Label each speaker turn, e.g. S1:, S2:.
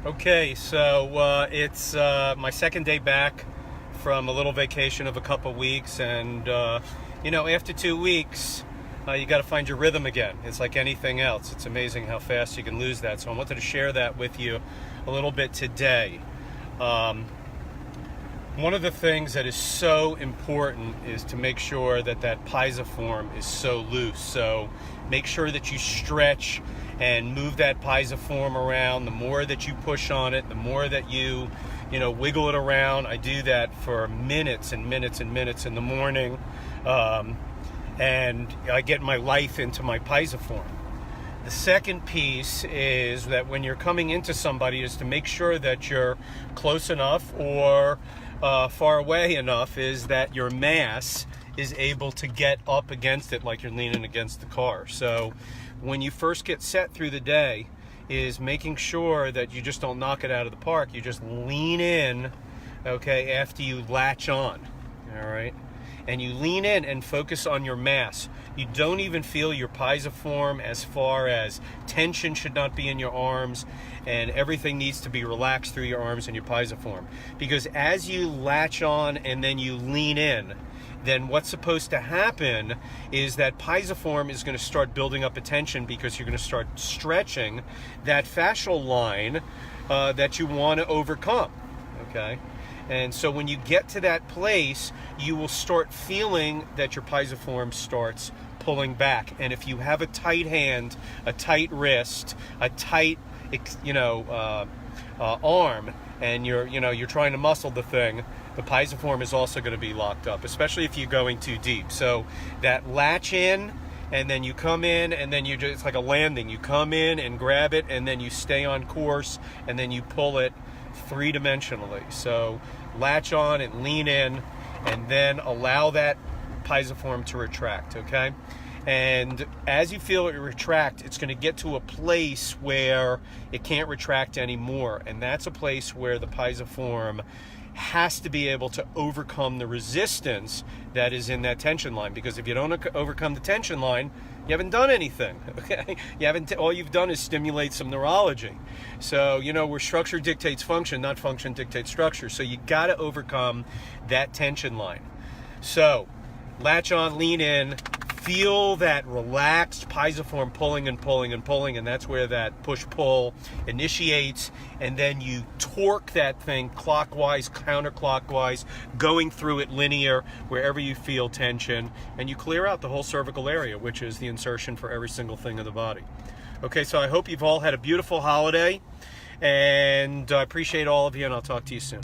S1: Okay, so it's my second day back from a little vacation of a couple weeks, and after 2 weeks, you got to find your rhythm again. It's like anything else. It's amazing how fast you can lose that. So I wanted to share that with you a little bit today. One of the things that is so important is to make sure that piezoform is so loose. So make sure that you stretch and move that piezoform around. The more that you push on it, the more that you wiggle it around. I do that for minutes and minutes and minutes in the morning, and I get my life into my piezoform. The second piece is that when you're coming into somebody is to make sure that you're close enough or far away enough is that your mass is able to get up against it like you're leaning against the car. So when you first get set through the day is making sure that you just don't knock it out of the park. You just lean in, okay, after you latch on, all right? And you lean in and focus on your mass. You don't even feel your piezoform as far as tension should not be in your arms, and everything needs to be relaxed through your arms and your piezoform. Because as you latch on and then you lean in, then what's supposed to happen is that piezoform is going to start building up a tension because you're going to start stretching that fascial line that you want to overcome, okay? And so when you get to that place, you will start feeling that your piezoform starts pulling back. And if you have a tight hand, a tight wrist, a tight, arm, and you're trying to muscle the thing, the piezoform is also going to be locked up, especially if you're going too deep. So that latch in, and then you come in, and then it's like a landing. You come in and grab it, and then you stay on course, and then you pull it three-dimensionally. So latch on and lean in, and then allow that piezoform to retract, okay? And as you feel it retract, it's going to get to a place where it can't retract anymore, and that's a place where the piezoform has to be able to overcome the resistance that is in that tension line. Because if you don't overcome the tension line, you haven't done anything, okay? All you've done is stimulate some neurology. So, where structure dictates function, not function dictates structure. So you got to overcome that tension line. So latch on, lean in, feel that relaxed piezoform pulling and pulling and pulling, and that's where that push-pull initiates, and then you torque that thing clockwise, counterclockwise, going through it linear wherever you feel tension, and you clear out the whole cervical area, which is the insertion for every single thing of the body. Okay, so I hope you've all had a beautiful holiday, and I appreciate all of you, and I'll talk to you soon.